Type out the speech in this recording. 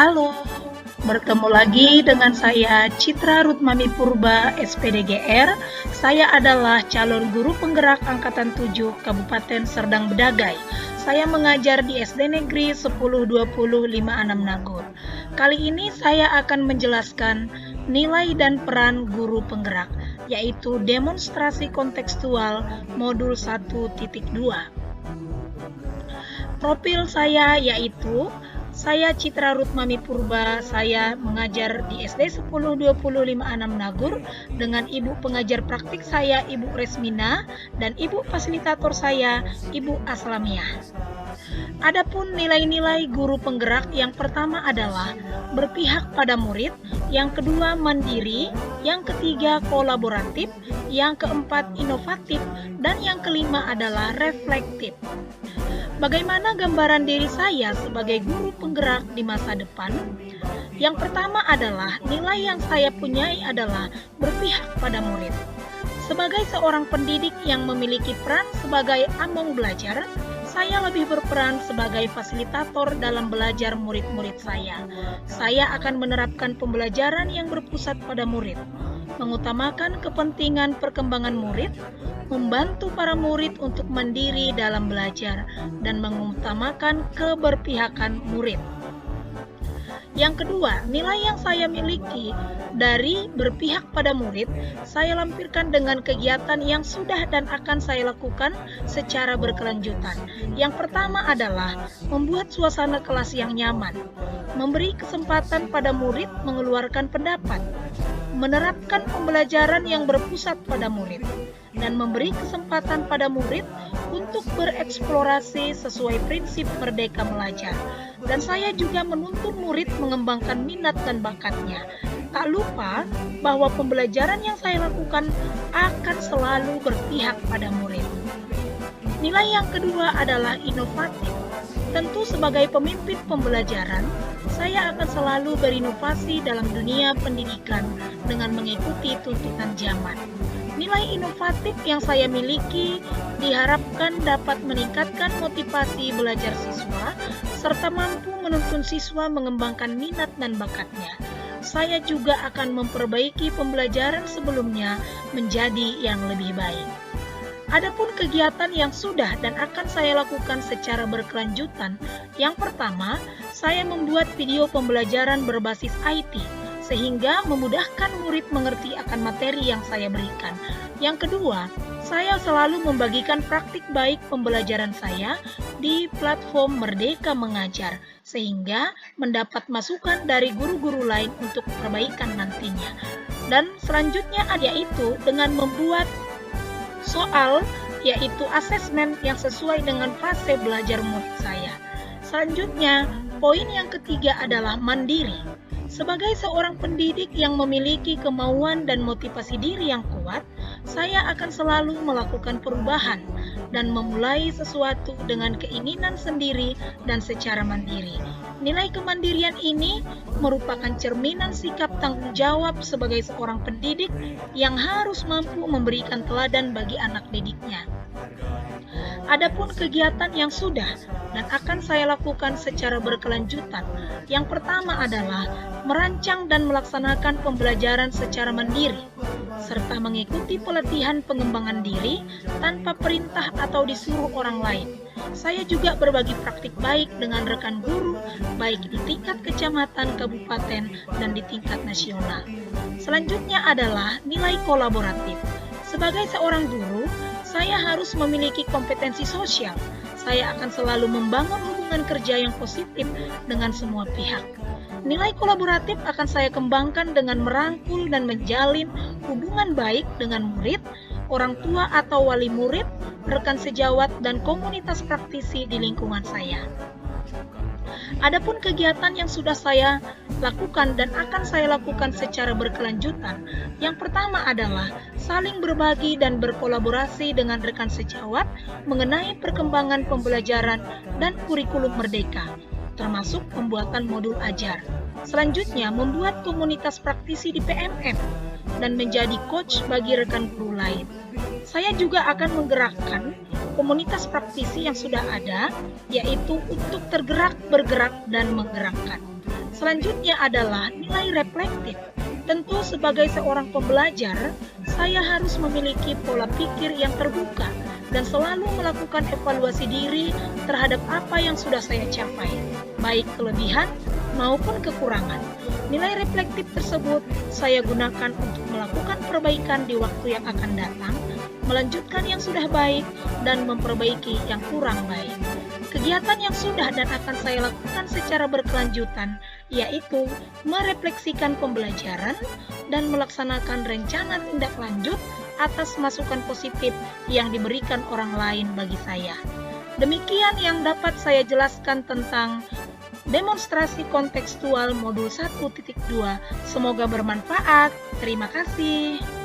Halo, bertemu lagi dengan saya Citra Rutmami Purba, SPDGR. Saya adalah calon guru penggerak Angkatan 7 Kabupaten Serdang Bedagai. Saya mengajar di SD Negeri 1020 56 Nagor. Kali ini saya akan menjelaskan nilai dan peran guru penggerak, yaitu demonstrasi kontekstual modul 1.2. Profil saya yaitu saya Citra Rutmami Purba, saya mengajar di SD 1020 56 Nagor dengan ibu pengajar praktik saya Ibu Resmina dan ibu fasilitator saya Ibu Aslamiah. Adapun nilai-nilai guru penggerak, yang pertama adalah berpihak pada murid, yang kedua mandiri, yang ketiga kolaboratif, yang keempat inovatif, dan yang kelima adalah reflektif. Bagaimana gambaran diri saya sebagai guru penggerak di masa depan? Yang pertama adalah nilai yang saya punyai adalah berpihak pada murid. Sebagai seorang pendidik yang memiliki peran sebagai among belajar, saya lebih berperan sebagai fasilitator dalam belajar murid-murid saya. Saya akan menerapkan pembelajaran yang berpusat pada murid, mengutamakan kepentingan perkembangan murid, membantu para murid untuk mandiri dalam belajar, dan mengutamakan keberpihakan murid. Yang kedua, nilai yang saya miliki dari berpihak pada murid, saya lampirkan dengan kegiatan yang sudah dan akan saya lakukan secara berkelanjutan. Yang pertama adalah membuat suasana kelas yang nyaman, memberi kesempatan pada murid mengeluarkan pendapat, menerapkan pembelajaran yang berpusat pada murid, dan memberi kesempatan pada murid untuk bereksplorasi sesuai prinsip merdeka belajar. Dan saya juga menuntun murid mengembangkan minat dan bakatnya. Tak lupa bahwa pembelajaran yang saya lakukan akan selalu berpihak pada murid. Nilai yang kedua adalah inovatif. Tentu sebagai pemimpin pembelajaran, saya akan selalu berinovasi dalam dunia pendidikan dengan mengikuti tuntutan zaman. Nilai inovatif yang saya miliki diharapkan dapat meningkatkan motivasi belajar siswa, serta mampu menuntun siswa mengembangkan minat dan bakatnya. Saya juga akan memperbaiki pembelajaran sebelumnya menjadi yang lebih baik. Adapun kegiatan yang sudah dan akan saya lakukan secara berkelanjutan, yang pertama, saya membuat video pembelajaran berbasis IT, sehingga memudahkan murid mengerti akan materi yang saya berikan. Yang kedua, saya selalu membagikan praktik baik pembelajaran saya di platform Merdeka Mengajar, sehingga mendapat masukan dari guru-guru lain untuk perbaikan nantinya. Dan selanjutnya yaitu dengan membuat soal, yaitu asesmen yang sesuai dengan fase belajar murid saya. Selanjutnya, poin yang ketiga adalah mandiri. Sebagai seorang pendidik yang memiliki kemauan dan motivasi diri yang kuat, saya akan selalu melakukan perubahan dan memulai sesuatu dengan keinginan sendiri dan secara mandiri. Nilai kemandirian ini merupakan cerminan sikap tanggung jawab sebagai seorang pendidik yang harus mampu memberikan teladan bagi anak didiknya. Adapun kegiatan yang sudah dan akan saya lakukan secara berkelanjutan, yang pertama adalah merancang dan melaksanakan pembelajaran secara mandiri, serta mengikuti pelatihan pengembangan diri tanpa perintah atau disuruh orang lain. Saya juga berbagi praktik baik dengan rekan guru, baik di tingkat kecamatan, kabupaten, dan di tingkat nasional. Selanjutnya adalah nilai kolaboratif. Sebagai seorang guru, saya harus memiliki kompetensi sosial. Saya akan selalu membangun hubungan kerja yang positif dengan semua pihak. Nilai kolaboratif akan saya kembangkan dengan merangkul dan menjalin hubungan baik dengan murid, orang tua atau wali murid, rekan sejawat, dan komunitas praktisi di lingkungan saya. Adapun kegiatan yang sudah saya lakukan dan akan saya lakukan secara berkelanjutan, yang pertama adalah saling berbagi dan berkolaborasi dengan rekan sejawat mengenai perkembangan pembelajaran dan kurikulum merdeka, termasuk pembuatan modul ajar. Selanjutnya, membuat komunitas praktisi di PMM dan menjadi coach bagi rekan guru lain. Saya juga akan menggerakkan komunitas praktisi yang sudah ada, yaitu untuk tergerak, bergerak, dan menggerakkan. Selanjutnya adalah nilai reflektif. Tentu sebagai seorang pembelajar, saya harus memiliki pola pikir yang terbuka dan selalu melakukan evaluasi diri terhadap apa yang sudah saya capai, baik kelebihan maupun kekurangan. Nilai reflektif tersebut saya gunakan untuk melakukan perbaikan di waktu yang akan datang, melanjutkan yang sudah baik, dan memperbaiki yang kurang baik. Kegiatan yang sudah dan akan saya lakukan secara berkelanjutan, yaitu merefleksikan pembelajaran dan melaksanakan rencana tindak lanjut atas masukan positif yang diberikan orang lain bagi saya. Demikian yang dapat saya jelaskan tentang demonstrasi kontekstual modul 1.2. Semoga bermanfaat. Terima kasih.